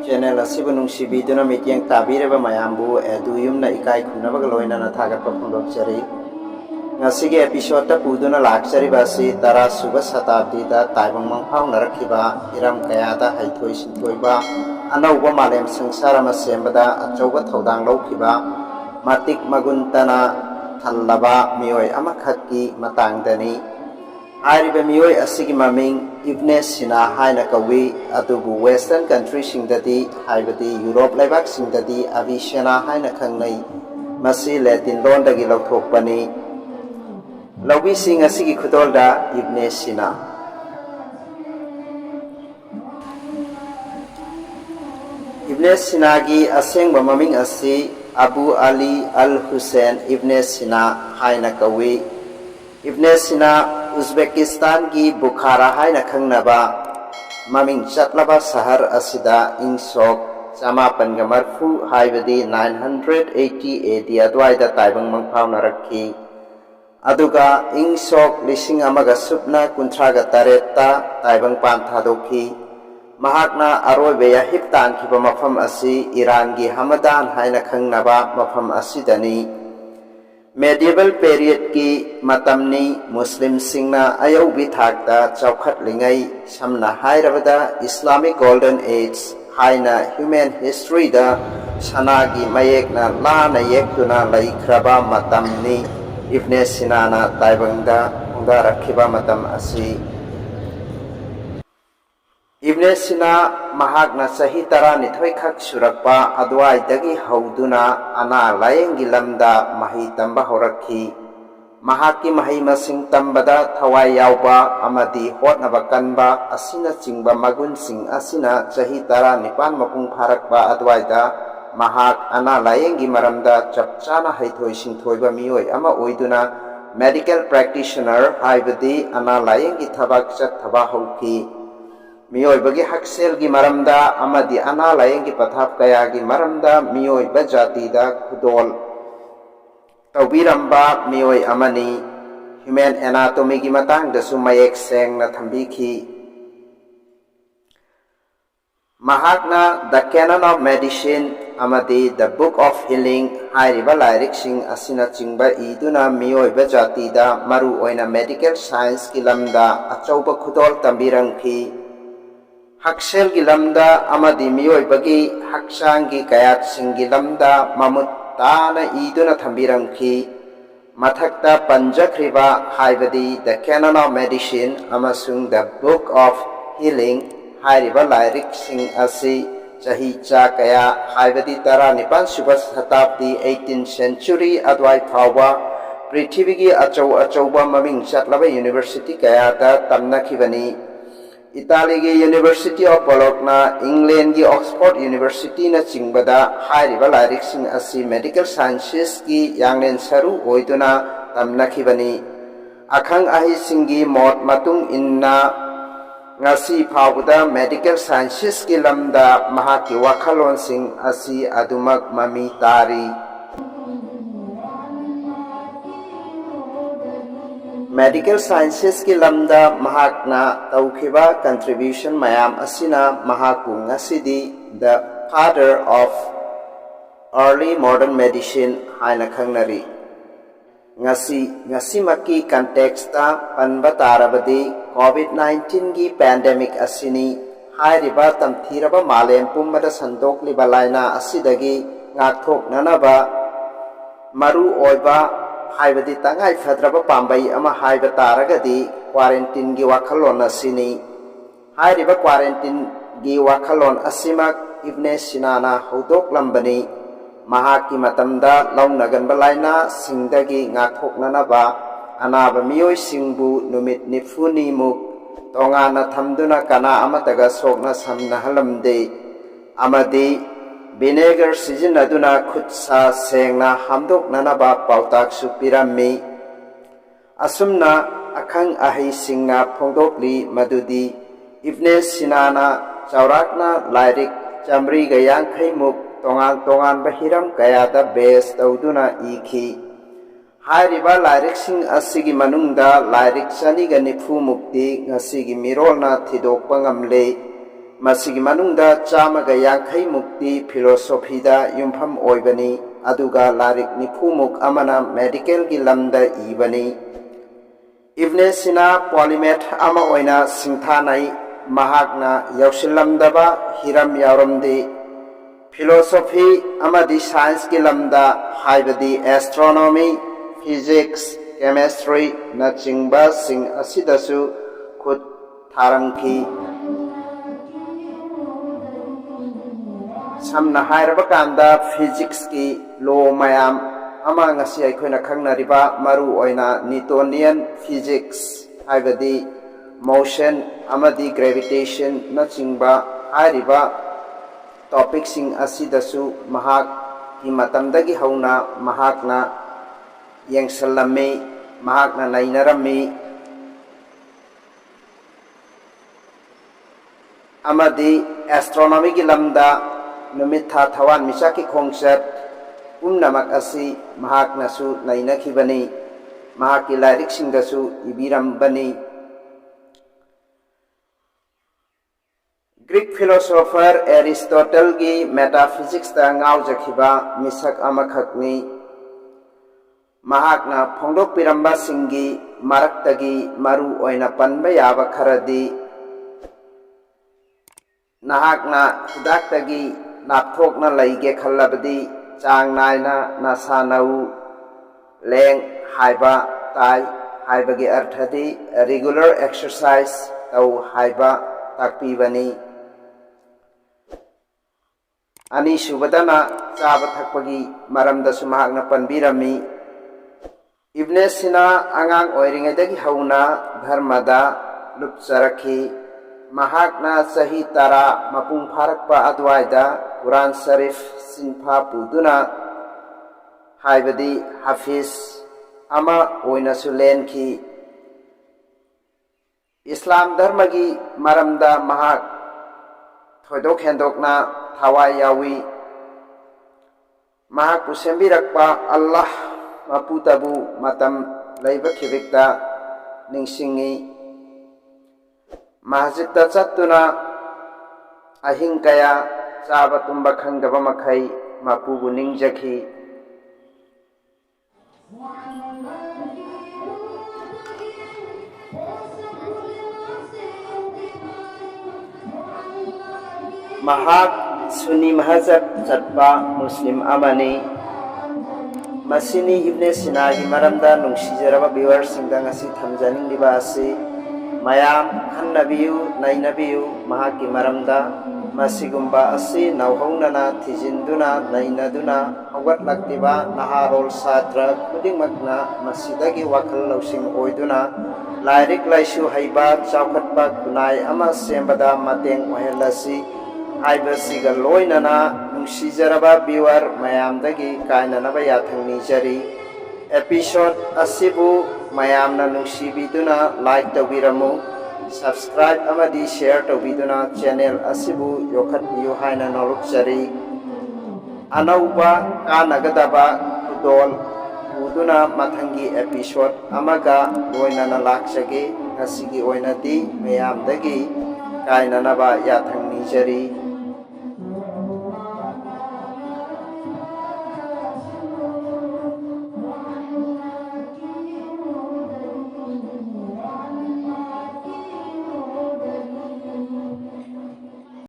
Channel asibu nungsibiduna mityang tabireba mayambu eduyumna ikai khunnabaga loinana thagatpa phongdokjari ngasigi episode ta puduna lakchariba asi tara suba satabdi da taibang mangphau narakhiba iram kayada haithoi sintoiba anauba malem sangsara ma sembada achauba thodang lawkhiba matik maguntana thallaba mioi amakhakki matangdani Ariba mioi asigi maming Ibn Sina haina kawi adubu western country singdadi haibadi Europe leibak singdadi Avicenna haina khangnai masi Latin lon dagi lauthokpani lawi sing asigi khudolda Ibn Sina Ibn Sina gi asengba maming asi Abu Ali al-Hussein Ibn Sina haina kawi Ibn Sina Uzbekistan gi Bukhara haina khangnaba maming chatlaba sahar asida ingsok chamapan ga marfu haibadi 980 AD adwaida taibang mangphau narakhi aduga ingsok lising amaga supna kunthraga taretta taibang pan thadokhi mahakna aroibe yahip tan khiba mafam asi Iran gi Hamadan haina khangnaba mafam asidani Medieval period ki matamni Muslim singna ayaubi thakta chawkhat lingai samna hairabada Islamic Golden Age haina human history da sanagi mayekna lana yektuna laikhraba matamni Ibn Sina na taibangda rakhiba matam asi Ibn Sina mahakna sahi tara nithoi khak surakpa adwai dagi hauduna ana layengi lamda mahi tamba horakhi mahaki mahi masing tambada thawai yauba amadi hotnaba kanba asina chingba magun sing asina sahi tara nipan mapung pharakba adwaida mahak ana layengi maramda chapchana haithoi singthoiba mioi ama oiduna medical practitioner haibadi ana layengi thabak chathaba hauki Miyoi bagi haksel gi maramda amadi ana layeng gi pathap kaya gi maramda miyoi bajati da khudol tawbiramba miyoi amani human anatomy gi matang da sumayek seng na thambikhi mahakna the canon of medicine amadi the book of healing hairiba lairik sing asina chingba iduna miyoi bajati da maru oina medical science gi lamda achauba khudol tambirangkhi Haksel gi lamda amadi miyoi bagi haksang gi kayat sing gi lamda mamut tana iduna thambirangkhi mathakta panjakriba haibadi the canon of medicine amasung the book of healing hairiba lairik sing asi chahi cha kaya haibadi tara nipan suba shatabdi 18th century adwai phawba prithivigi achauba maming chatlaba university kaya da tamnakhibani Italy gi University of Bologna, England gi Oxford University na chingbada hairiba lairik sing asi medical sciences gi yanglen saru oiduna tamnakhibani akhang ahi singi mot matung inna ngasi phawda medical sciences gi lamda mahaki wakhalon sing asi adumak mami tari Medical sciences ki lamda mahakna taukhiba contribution mayam asina mahaku ngasidi the father of early modern medicine haina khangnari ngasi maki context ta panba tarabadi COVID-19 gi pandemic asini hairiba tamthiraba malem pummada sandokli balaina asidagi ngakthok nanaba maru oiba haibadi tangai fadraba pambai ama haiba taragadi quarantine gi wakhalon asini hairiba quarantine gi wakhalon asimak Ibn Sina na hodok lambani mahaki matamda launagan balaina singdagi ngathoknanaba anaba miyoi singbu numit nifuni muk tongana thamduna kana amataga sokna samna halamde amadi Vinegar sizinaduna khutsa sengna hamdok nanaba pautak su pirammi असुमना अखंग अहैसिंगना फोंदोकली मदुदी Ibn सिनाना चौराकना lyric Chamari यांखैमुक तोंगान तोंगान Hiram कयादा base तौदुना इखी हाइरिबा लाइरिकसिंग असिगी मनुंगदा lyric चनिगा निफु मुक्ति ngasiगी मिरोलना थिदोकपा ngamle मसिगी मनुंगदा चामगा यांखै मुक्ति फिलोसोफीदा युमफम ओइबनी अदुगा lyric निफुमुक अमना medical की lambda इबनी इब्ने सिना पॉलीमेथ अमा ओइना सिंथानाई महाकना यौसिलमदबा Hiram यावरमदे philosophy अमदी science की lambda हाइबदी astronomy physics chemistry नचिंगबा सिंग असिदसु खुद थारमखी समना हाइरबा कांदा physics की लो मयाम अमा ngasi अखोइना खंगनारिबा मरु ओइना न्यूटोनियन फिजिक्स हाइबदी मोशन अमदी ग्रेविटेशन नचिंगबा हाइरिबा टॉपिक सिंग असिदसु महाक की मतमदगी हौना महाकना येंगसलमी महाकना नैनरमी अमदी एस्ट्रोनॉमी की लमदा नुमित था थवान मिसा की खोंगसत पुमनमक असि महाकनासु नैनखिबनी महाकी लाइरिक सिंगसु इबिरमबनी ग्रीक फिलोसोफर एरिस्टोटल की मेटाफिजिक्स ता ngaujखिबा मिसक अमखकनी महाकना फोंदोकपिरंबा सिंगी मरक्तगी मरु ओइना पनबा याबा खरदी नहाकना हिदाक्तगी नापथोकना लैगे खल्लबदी चांग नायना नसानौ लेंग हाइबा ताई हाइबगी अर्थदी रेगुलर एक्सरसाइज तौ हाइबा ताकपीबनी अनि सुबदना चाबा थकपगी मरमदसु महाकना पनबिरमी इब्ने सिना आंगांग ओइरिंगैदगी हौना धर्मदा लुपचरखी महाकना सही तरा मपुंग फारकपा अद्वाइदा कुरान शरीफ सिंफा पुदुना हाइबदी हाफिज अमा ओइनसु लेनखी इस्लाम धर्म की मरमदा महाक थोइदोक हेंदोकना थावाय यावी महाकु सेंबिरकपा अल्लाह मपुतबु मतम लैबखिबिकता निंगसिंगी मस्जिद चत्तुना अहिंग कया चाबा तुम्बा खंगदबा मखै मपुबु निंगजखी महाक सुनी महजब चटपा मुस्लिम अमनी मसिनी इब्ने सिना की मरमदा नुंगसिजरबा व्यूअर्सिंगदा ngasi थमजानिंगलिबा असि मयाम खन्नबियु नैनबियु महाकी मरमदा मसिगुम्बा असि नौहौनना थिजिंदुना नैनदुना हौगतलक्तिबा नहारोल सात्र खुदिंगमकना मसिदगी वखल लौसिंग ओइदुना लाइरिक लाइसु हैबा चावखतपा खुनाय अमा सेंबदा मतेंग ओहेलसी हाइबसिगा लोइनना नुंगसिजरबा व्यूअर मयामदगी कायननबा याथंगनिजरी एपिसोड असिबु मयामना नुंगसिबिदुना लाइक तौबिरमु सब्सक्राइब अमदी शेयर तौबिदुना चैनल असिबु योखतबियु हाइना नोरुकजरी अनौबा कानगदबा खुदोल उदुना मथंगी एपिसोड अमगा लोइनना लाक्सगे ngasiगी ओइनदी मयामदगी कायननबा याथंगनिजरी।